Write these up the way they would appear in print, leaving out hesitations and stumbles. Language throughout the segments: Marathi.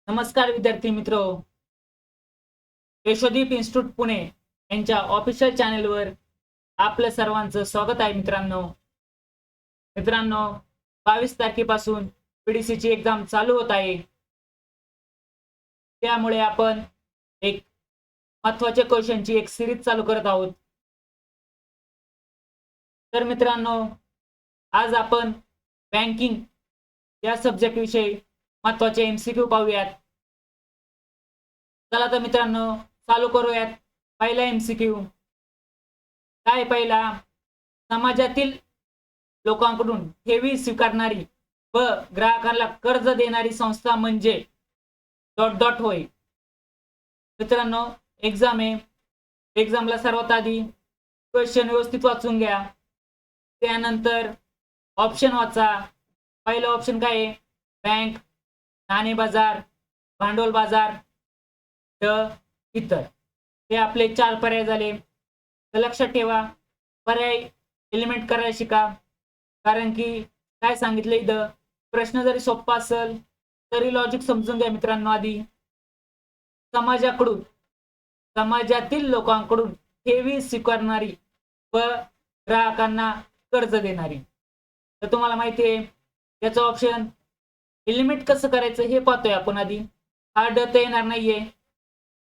नमस्कार विद्यार्थी मित्र, यशोदीप इन्स्टिट्यूट पुणे यांच्या ऑफिशियल चॅनलवर आपलं सर्वांचं स्वागत आहे. मित्रांनो 22 तारखेपासून पीडीसी ची एक्झाम चालू होत आहे. त्यामुळे आपण एक महत्त्वाच्या क्वेश्चनची एक सिरीज चालू करत आहोत. तर मित्रांनो, आज आपण बँकिंग या सब्जेक्ट विषयी महत्त्वाचे एमसीक्यू पाहूयात. चला तर मित्रांनो चालू करूयात. पहिला एमसीक्यू काय? पहिला, समाजातील लोकांकडून ठेवी स्वीकारणारी व ग्राहकांना कर्ज देणारी संस्था म्हणजे डॉट डॉट होय. मित्रांनो, एक्झाम आहे. एक्झामला सर्वात आधी क्वेश्चन व्यवस्थित वाचून घ्या, त्यानंतर ऑप्शन वाचा. पहिला ऑप्शन काय आहे? बँक, नाणे बाजार, भांडवल बाजार, इतर. हे आपले 4 पर्याय झाले. तर लक्षात ठेवा, पर्याय एलिमेंट करायला शिका. कारण की काय सांगितलं इथं, प्रश्न जरी सोपा असेल तरी लॉजिक समजून घ्या मित्रांनो. आधी समाजातील लोकांकडून ठेवी स्वीकारणारी व ग्राहकांना कर्ज देणारी. तर तुम्हाला माहिती आहे याचं ऑप्शन एलिमेंट कसं करायचं हे पाहतोय आपण. आधी हार्ड तर येणार नाहीये,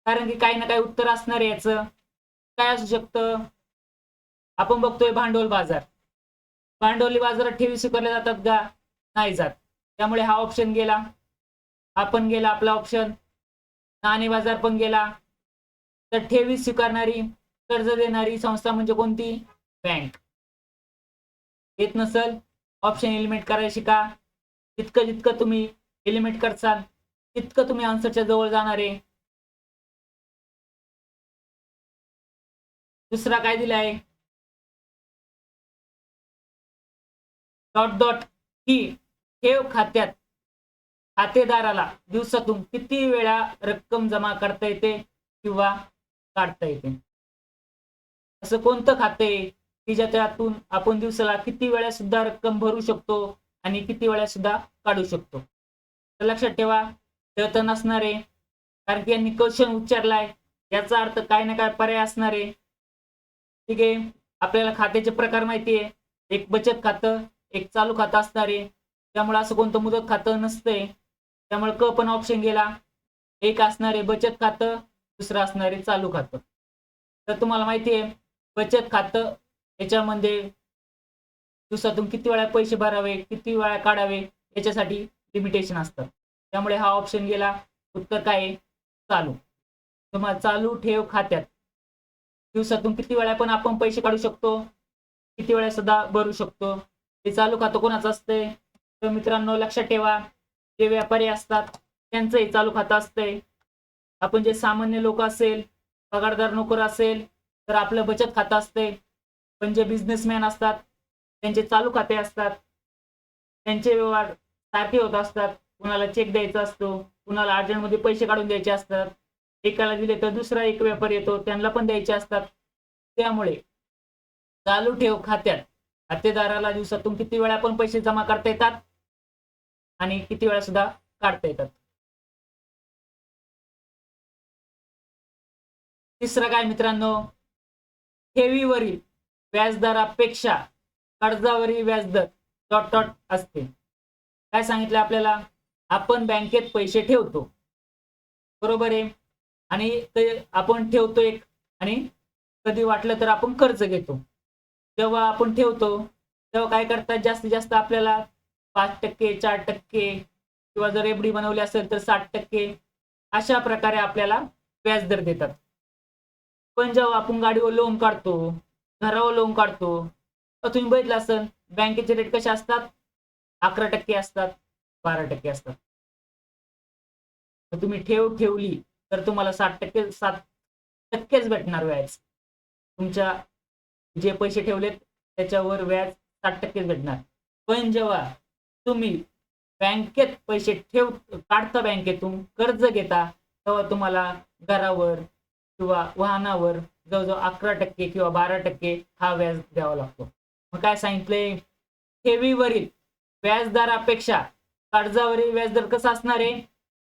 कारण की काही ना काही उत्तर असणार आहे. याचं काय असू शकतं? आपण बघतोय भांडवल बाजार. भांडवली बाजारात ठेवी स्वीकारल्या जातात का? नाही जात. त्यामुळे हा ऑप्शन गेला. आपण गेला आपला ऑप्शन. नाणे बाजार पण गेला. तर ठेवी स्वीकारणारी, कर्ज देणारी संस्था म्हणजे कोणती? बँक. येत नसल, ऑप्शन एलिमेंट करायला शिका. जितकं तुम्ही एलिमेंट करसाल तितकं तुम्ही आन्सरच्या जवळ जाणार आहे. दुसरा काय दिलाय? डॉट डॉट ही ठेव खात्यात खातेदाराला दिवसातून किती वेळा रक्कम जमा करता येते किंवा काढता येते. असं कोणतं खाते आहे की ज्यातून आपण दिवसाला किती वेळा सुद्धा रक्कम भरू शकतो आणि किती वेळा सुद्धा काढू शकतो? तर लक्षात ठेवा, तर नसणार आहे, कारण की यांनी क्वेश्चन उच्चारलाय. याचा अर्थ काय ना काय पर्याय असणार आहे. ठीक आहे. आपल्याला खात्याचे प्रकार माहिती आहे. एक बचत खातं, एक चालू खातं असणार आहे. त्यामुळे असं कोणतं मुदत खातं नसतंय. त्यामुळे क पण ऑप्शन गेला. एक असणार आहे बचत खातं, दुसरं असणार आहे चालू खातं. तर तुम्हाला माहिती आहे बचत खातं याच्यामध्ये दिवसातून किती वेळा पैसे भरावे, किती वेळा काढावे याच्यासाठी लिमिटेशन असतं. त्यामुळे हा ऑप्शन गेला. उत्तर काय आहे? चालू. तुम्हाला चालू ठेव खात्यात दिवसातून किती वेळा पण आपण पैसे काढू शकतो, किती वेळा सुद्धा भरू शकतो. ते चालू खातं कोणाचं असतंय? तर मित्रांनो लक्षात ठेवा, जे व्यापारी असतात त्यांचं हे चालू खातं असतंय. आपण जे सामान्य लोक असेल, पगारदार नोकर असेल तर आपलं बचत खातं असतंय. पण जे बिझनेसमॅन असतात त्यांचे चालू खाते असतात. त्यांचे व्यवहार सारखे होत असतात. कुणाला चेक द्यायचा असतो, कुणाला अर्जंटमध्ये पैसे काढून द्यायचे असतात. एकाला दिले तर दुसरा एक व्यापारी येतो, त्यांना पण द्यायचे असतात. त्यामुळे चालू ठेव खात्यात खातेदाराला दिवसातून किती वेळा पण पैसे जमा करता येतात आणि किती वेळा सुद्धा काढता येतात. तिसरं काय मित्रांनो? ठेवीवरील व्याजदरापेक्षा कर्जावरील व्याजदर डॉट डॉट असते. काय सांगितलं आपल्याला? आपण बँकेत पैसे ठेवतो, बरोबर आहे, आणि ते आपण ठेवतो एक, आणि कधी वाटलं तर आपण कर्ज घेतो. जेव्हा आपण ठेवतो तेव्हा काय करतात, जास्तीत जास्त आपल्याला 5%, 4% किंवा जर एफडी बनवली असेल तर 60% अशा प्रकारे आपल्याला व्याजदर देतात. पण जेव्हा आपण गाडीवर लोन काढतो, घरावर लोन काढतो, तर तुम्ही बघितलं असेल बँकेचे रेट कसे असतात? 11% असतात, 12% असतात. तर तुम्ही ठेवली तर तुम्हाला 7%च भेटणार व्याज. तुमच्या जे पैसे ठेवलेत त्याच्यावर व्याज 60%च भेटणार. पण जेव्हा तुम्ही बँकेत पैसे काढता, बँकेतून कर्ज घेता, तेव्हा तुम्हाला घरावर किंवा वाहनावर जवळजवळ 11% किंवा 12% हा व्याज द्यावा लागतो. मग काय सांगितले? ठेवीवरील व्याजदरापेक्षा कर्जावरील व्याजदर कसा असणार आहे?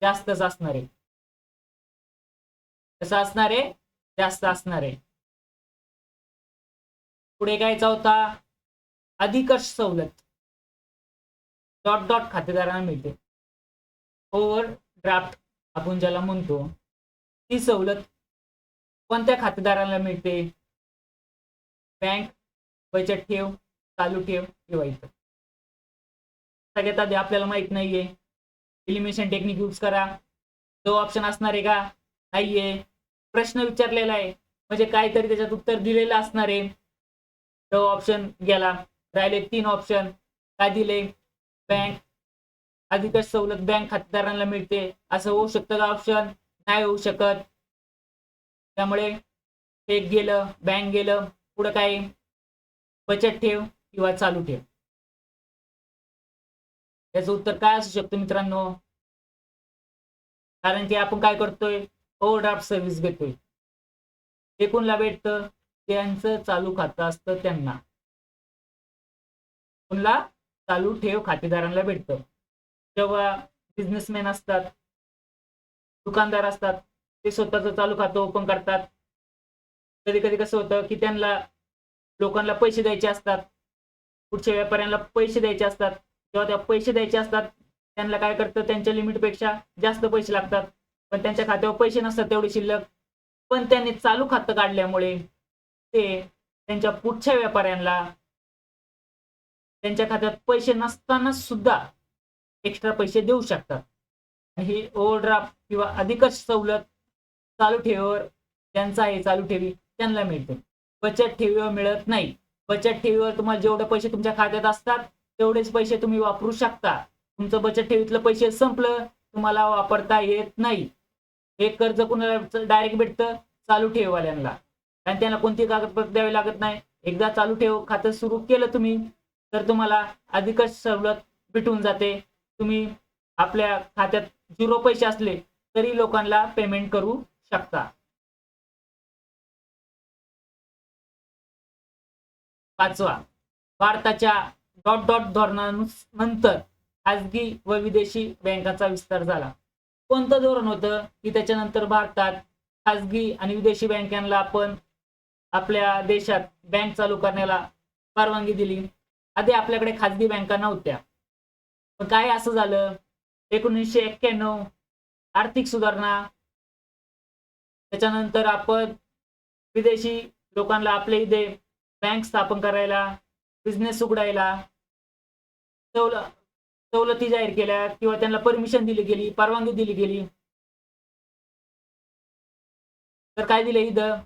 जास्तच असणार आहे. कसं असणार आहे? जास्त असणार आहे. पुढे काय चौथा, अधिकच सवलत डॉट डॉट खातेदारांना मिळते. ओव्हर ड्राफ्ट आपण ज्याला म्हणतो, ती सवलत कोणत्या खातेदारांना मिळते? बँक, बचत ठेव, चालू ठेव किंवा इतर. सगळ्यात आधी आपल्याला माहित नाहीये, एलिमिनेशन टेक्निक यूज करा. तो ऑप्शन असणार आहे का? नाहीये. प्रश्न विचारलेला आहे म्हणजे काहीतरी त्याच्यात उत्तर दिलेलं असणार आहे. तो ऑप्शन गेला. राहिले 3 ऑप्शन. काय दिले? बँक, अधिकच सवलत बँक खातेदारांना मिळते. असं होऊ शकतं का ऑप्शन? नाही होऊ शकत. त्यामुळे एक गेलं, बँक गेलं. पुढे काय? बचत ठेव किंवा चालू ठेव. याचं उत्तर काय असू शकतं मित्रांनो? कारण की आपण काय करतोय? ओव्हरड्राफ्ट सर्व्हिस घेतोय. हे कोणाला भेटतं? त्यांचं चालू खातं असतं त्यांना. कोणाला? चालू ठेव खातेदारांना भेटतं. जेव्हा बिझनेसमॅन असतात, दुकानदार असतात, ते स्वतःचं चालू खातं ओपन करतात. कधी कधी कसं होतं की त्यांना लोकांना पैसे द्यायचे असतात, पुढच्या व्यापाऱ्यांना पैसे द्यायचे असतात. जेव्हा त्या पैसे द्यायचे असतात, त्यांना काय करतं, त्यांच्या लिमिटपेक्षा जास्त पैसे लागतात, पण त्यांच्या खात्यावर पैसे नसतात तेवढे शिल्लक. पण त्यांनी चालू खातं काढल्यामुळे ते त्यांच्या पुढच्या व्यापाऱ्यांना त्यांच्या खात्यात पैसे नसताना सुद्धा एक्स्ट्रा पैसे देऊ शकतात. ही ओव्हरड्राफ्ट किंवा अधिकच सवलत चालू ठेवीवर ज्यांचा आहे चालू ठेवी त्यांना मिळते. बचत ठेवीवर मिळत नाही. बचत ठेवीवर तुम्हाला जेवढे पैसे तुमच्या खात्यात असतात तेवढेच पैसे तुम्ही वापरू शकता. तुमचं बचत ठेवीतलं पैसे संपलं, तुम्हाला वापरता येत नाही. हे कर्ज कुणाला डायरेक्ट भेटतं? चालू ठेवीवाल्यांना. आणि त्यांना कोणती कागदपत्र द्यावी लागत नाही. एकदा चालू ठेव खातं सुरू केलं तुम्ही, तर तुम्हाला अधिकच सवलत भेटून जाते. तुम्ही आपल्या खात्यात 0 पैसे असले तरी लोकांना पेमेंट करू शकता. 5वा, भारताच्या डॉट डॉट धोरणानंतर खाजगी व विदेशी बँकांचा विस्तार झाला. कोणतं धोरण होतं की त्याच्यानंतर भारतात खाजगी आणि विदेशी बँकांना आपण आपल्या देशात बँक चालू करण्याला परवानगी दिली. आधी आपल्याकडे खाजगी बँका नव्हत्या. पण काय असं झालं, 1991 आर्थिक सुधारणा, त्याच्यानंतर आपण विदेशी लोकांना आपल्या इथे बँक स्थापन करायला, बिझनेस उघडायला सवलती जाहीर केल्या किंवा त्यांना परमिशन दिली गेली, परवानगी दिली गेली. तर काय दिलं इथं?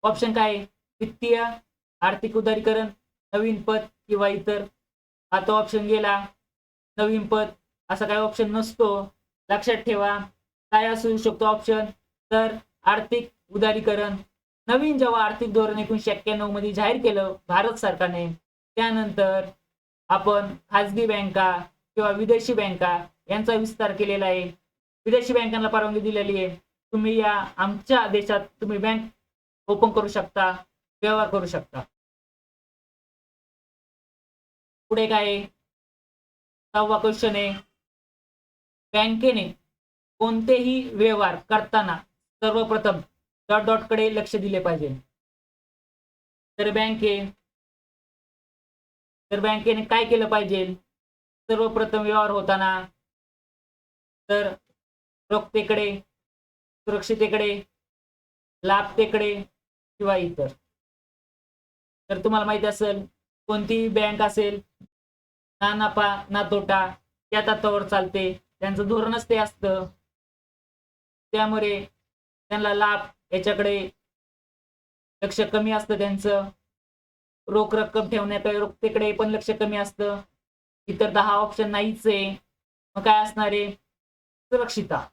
ऑप्शन काय? वित्तीय, आर्थिक उदारीकरण, नवीन पत किंवा इतर. हा तो ऑप्शन गेला. नवीन पत असा काही ऑप्शन नसतो. लक्षात ठेवा. काय असू शकतो ऑप्शन? तर आर्थिक उदारीकरण. नवीन जेव्हा आर्थिक धोरण 1991 मध्ये जाहीर केलं भारत सरकारने, त्यानंतर आपण खाजगी बँका किंवा विदेशी बँका यांचा विस्तार केलेला आहे. विदेशी बँकांना परवानगी दिलेली आहे. तुम्ही या आमच्या देशात तुम्ही बँक ओपन करू शकता, व्यवहार करू शकता. पुढे काय? 6वा क्वेश्चन आहे, बँकेने कोणतेही व्यवहार करताना सर्वप्रथम डॉट डॉट कडे लक्ष दिले पाहिजे. तर बँकेने काय केलं पाहिजे सर्वप्रथम व्यवहार होताना? तर रोखतेकडे, सुरक्षितेकडे, लाभतेकडे किंवा इतर. तर तुम्हाला माहिती असेल, कोणती बँक असेल ना नफा ना तोटा त्या तत्वावर चालते, त्यांचं धोरणच ते असतं. त्यामुळे त्यांना लाभ याच्याकडे लक्ष कमी असतं. त्यांचं रोख रक्कम ठेवण्याकडे, रोखतेकडे पण लक्ष कमी असतं. इतर 10 ऑप्शन नाहीच आहे. मग काय असणार आहे? सुरक्षिता.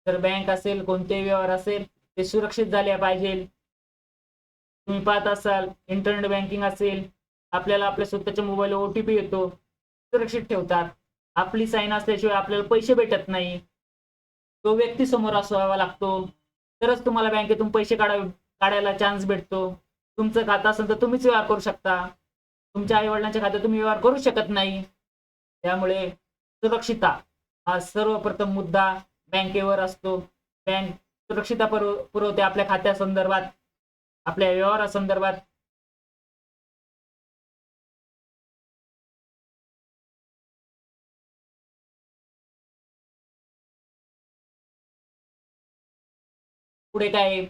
तर बँक असेल, कोणते व्यवहार असेल ते सुरक्षित झाले पाहिजे. तुम्ही पाहत असाल, इंटरनेट बँकिंग असेल, आपल्याला आपल्या स्वतःच्या मोबाईलवर OTP येतो, सुरक्षित ठेवतात. आपली साईन असल्याशिवाय आपल्याला पैसे भेटत नाही. तो व्यक्ती समोर असावा लागतो, तरच तुम्हाला बँकेतून पैसे काढायला चान्स भेटतो. तुमचं खातं असेल तर तुम्हीच व्यवहार करू शकता. तुमच्या आई वडिलांच्या खात्यात तुम्ही व्यवहार करू शकत नाही. त्यामुळे सुरक्षिता हा सर्वप्रथम मुद्दा बँकेवर असतो. बँक सुरक्षितता पुरवते आपल्या खात्यासंदर्भात, आपल्या व्यवहारासंदर्भात. पुढे काय आहे?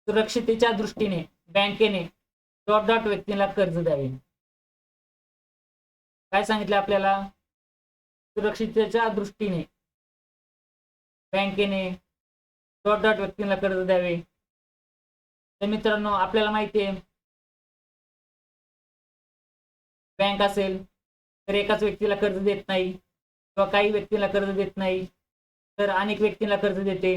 सुरक्षिततेच्या दृष्टीने बँकेने डॉट डॉट व्यक्तीला कर्ज द्यावे. काय सांगितलं आपल्याला? सुरक्षिततेच्या दृष्टीने बँकेने डॉट डॉट व्यक्तीला कर्ज द्यावे. तर मित्रांनो, आपल्याला माहिती आहे, बँक असेल तर एकाच व्यक्तीला कर्ज देत नाही, किंवा काही व्यक्तीला कर्ज देत नाही, तर अनेक व्यक्तींना कर्ज देते.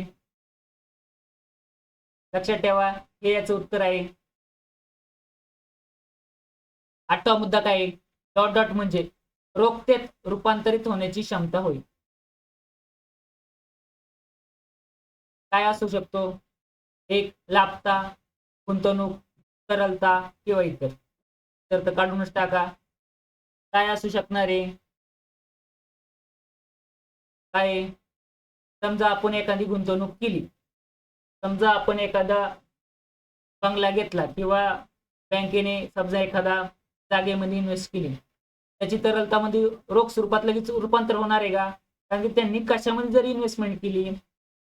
लक्षात ठेवा, हे याचं उत्तर आहे. 8वा मुद्दा काय आहे? डॉट डॉट म्हणजे रोखतेत रूपांतरित होण्याची क्षमता होय. काय असू शकतो? एक, लाभता, गुंतवणूक, तरलता किंवा इतर. तर काढूनच टाका. काय असू शकणार आहे? काय? समजा आपण एखादी गुंतवणूक केली, समजा आपण एखादा बंगला घेतला, किंवा बँकेने समजा एखादा जागेमध्ये इन्व्हेस्ट केली, त्याची तरलतामध्ये रोख स्वरूपात लगेच रूपांतर होणार आहे का? कारण की त्यांनी कशामध्ये जर इन्व्हेस्टमेंट केली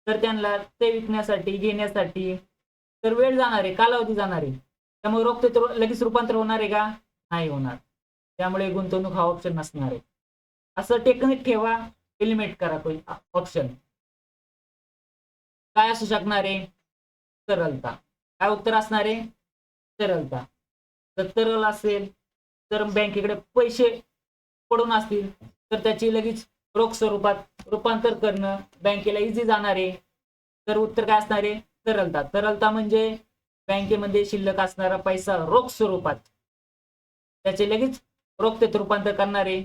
तर त्यांना ते विकण्यासाठी, घेण्यासाठी तर वेळ जाणार आहे, कालावधी जाणार आहे. त्यामुळे रोख ते लगेच रूपांतर होणार आहे का? नाही होणार. त्यामुळे गुंतवणूक हा ऑप्शन नसणार आहे. असं टेक्निक ठेवा, एलिमिनेट करा तो ऑप्शन. काय असू शकणार आहे? तरलता. काय उत्तर असणार आहे? तरलता. जर तरल असेल तर बँकेकडे पैसे पडून असतील तर त्याची लगेच रोख स्वरूपात रूपांतर करणं बँकेला इझी जाणार आहे. तर उत्तर काय असणार आहे? तरलता. तरलता म्हणजे बँकेमध्ये शिल्लक असणारा पैसा रोख स्वरूपात त्याचे लगेच रोखतेत रूपांतर करणारे.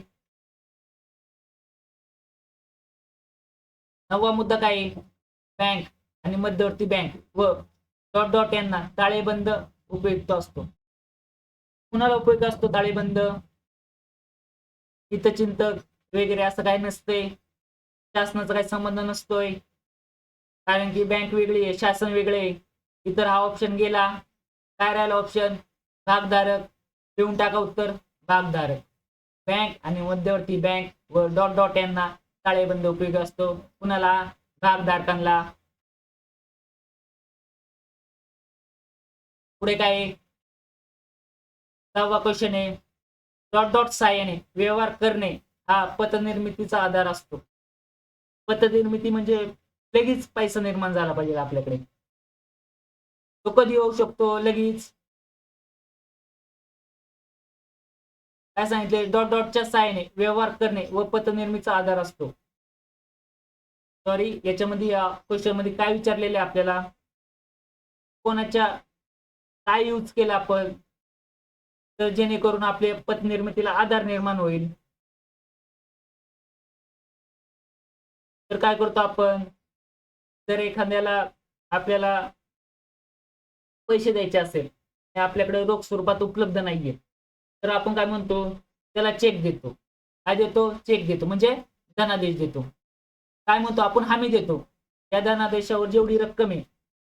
9वा मुद्दा काय आहे? बँक आणि मध्यवर्ती बँक व डॉट डॉट यांना ताळेबंद उपयुक्त असतो. कुणाला उपयुक्त असतो ताळेबंद? हितचिंतक वगैरे असं काही नसते, शासनाचा काही संबंध नसतोय, कारण की बँक वेगळी आहे, शासन वेगळे आहे. इतर हा ऑप्शन गेला. काय राहिला ऑप्शन? भागधारक. देऊन टाका उत्तर, भागधारक. बँक आणि मध्यवर्ती बँक व डॉट डॉट यांना ताळेबंद उपयोग असतो. कुणाला? भागधारकांना. पुढे काय? 10वा क्वेश्चन आहे, डॉट डॉट साहाय्याने व्यवहार करणे हा पतनिर्मितीचा आधार असतो. पतनिर्मिती म्हणजे लगेच पैसा निर्माण झाला पाहिजे आपल्याकडे. तो कधी होऊ शकतो? लगेच. काय सांगितले? डॉट डॉटच्या साहाय्याने व्यवहार करणे व पतनिर्मितीचा आधार असतो. सॉरी, याच्यामध्ये या क्वेश्चन मध्ये काय विचारलेले आपल्याला? कोणाच्या काय यूज केला आपण तर जेणेकरून आपल्या पतनिर्मितीला आधार निर्माण होईल? तर काय करतो आपण? जर एखाद्याला आपल्याला पैसे द्यायचे असेल, ते आपल्याकडे रोख स्वरूपात उपलब्ध नाहीये, तर आपण काय म्हणतो? त्याला चेक देतो. काय देतो? चेक देतो, म्हणजे धनादेश देतो. काय म्हणतो आपण? हमी देतो. त्या धनादेशावर जेवढी रक्कम आहे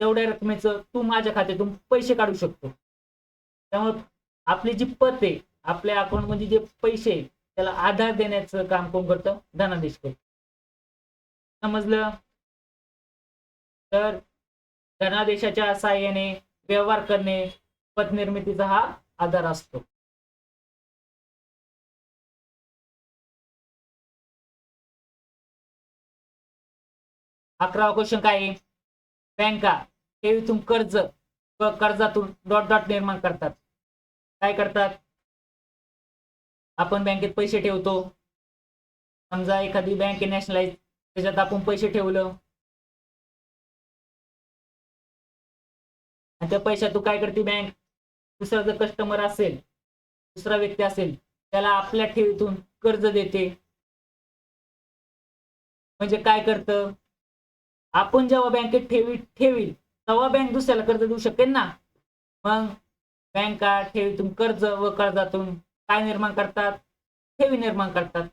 तेवढ्या रकमेचं तू माझ्या खात्यातून पैसे काढू शकतो. त्यामुळे आपली जी पत आहे, आपल्या अकाउंट मध्ये जे पैसे आहे, त्याला आधार देण्याचं काम कोण करतं? धनादेश करतो. समजलं? तर धनादेशाच्या साहाय्याने व्यवहार करणे पतनिर्मितीचा हा आधार असतो. अकरावा क्वेश्चन काय आहे? बँका ठेवीतून कर्ज व कर्जातून डॉट डॉट निर्माण करतात. काय करतात? आपण बँकेत पैसे ठेवतो, समजा एखादी बँक नॅशनलाइज, त्याच्यात आपण पैसे ठेवलं आणि त्या पैशातून काय करते बँक? दुसरा जर कस्टमर असेल, दुसरा व्यक्ती असेल, त्याला आपल्या ठेवीतून कर्ज देते. म्हणजे काय करतं? आपण जेव्हा बँकेत ठेवील तेव्हा बँक दुसऱ्याला कर्ज देऊ शकेल ना. मग बँका ठेवीतून कर्ज व कर्जातून काय निर्माण करतात? ठेवी निर्माण करतात.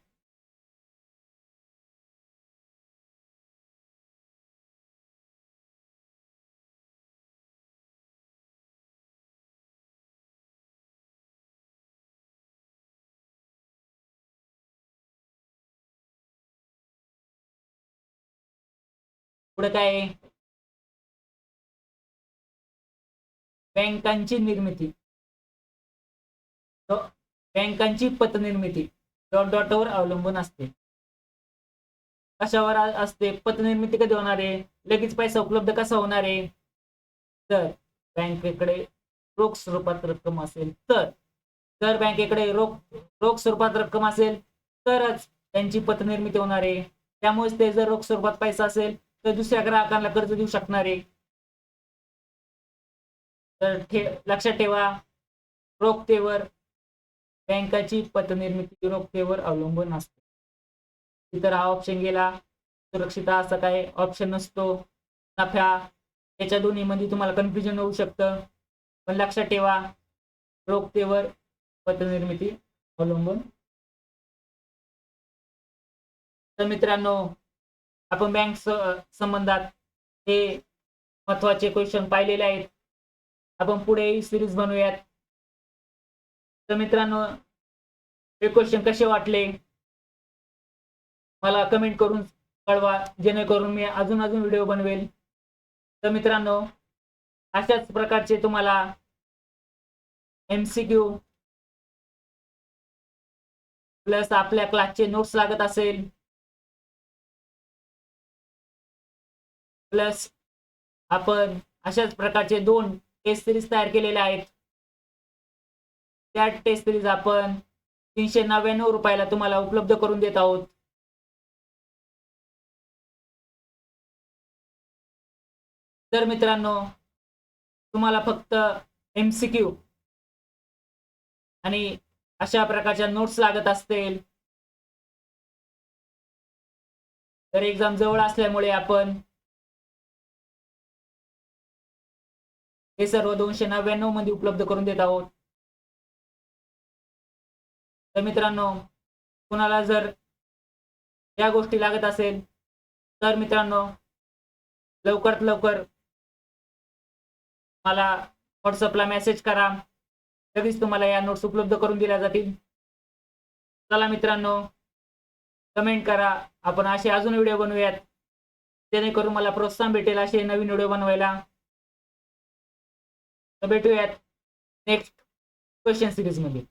पुढे काय आहे? बँकांची निर्मिती, बँकांची पतनिर्मिती डॉट डॉटवर अवलंबून असते. कशावर असते? पतनिर्मिती कधी होणार आहे? लगेच पैसा उपलब्ध कसा होणार आहे? तर बँकेकडे रोख स्वरूपात रक्कम असेल तर. जर बँकेकडे रोख स्वरूपात रक्कम असेल तरच त्यांची पतनिर्मिती होणार आहे. त्यामुळे ते जर रोख स्वरूपात पैसा असेल तर दुसऱ्या ग्राहकांना कर्ज देऊ शकणार आहे. तर लक्षात ठेवा, रोखतेवर बँकाची पतनिर्मिती रोखतेवर अवलंबून असते. इतर हा ऑप्शन गेला. सुरक्षितता असा काही ऑप्शन नसतो. नफ्या, याच्या दोन्ही मध्ये तुम्हाला कन्फ्युजन होऊ शकतं. पण लक्षात ठेवा, रोखतेवर पतनिर्मिती अवलंबून. तर मित्रांनो, आपण बँक संबंधात हे महत्वाचे क्वेश्चन पाहिलेले आहेत. आपण पुढे सिरीज बनवूयात. तर मित्रांनो, हे क्वेश्चन कसे वाटले मला कमेंट करून कळवा, जेणेकरून मी अजून व्हिडिओ बनवेल. तर मित्रांनो, अशाच प्रकारचे तुम्हाला MCQ प्लस आपल्या क्लासचे नोट्स लागत असेल, प्लस आपण अशाच प्रकारचे 2 टेस्ट सिरीज तयार केलेले आहेत. त्या टेस्ट सिरीज आपण 399 रुपयाला तुम्हाला उपलब्ध करून देत आहोत. तर मित्रांनो, तुम्हाला फक्त MCQ आणि अशा प्रकारच्या नोट्स लागत असतील तर एक्झाम जवळ असल्यामुळे आपण हे सर्व 299 मध्ये उपलब्ध करून देत आहोत. तर मित्रांनो, कुणाला जर या गोष्टी लागत असेल तर मित्रांनो, लवकरात लवकर मला व्हॉट्सअपला मेसेज करा. लगेच तुम्हाला या नोट्स उपलब्ध करून दिल्या जातील. चला मित्रांनो, कमेंट करा. आपण असे अजून व्हिडिओ बनवूयात, जेणेकरून मला प्रोत्साहन भेटेल असे नवीन व्हिडिओ बनवायला. तर भेटूयात नेक्स्ट क्वेश्चन सिरीज मध्ये.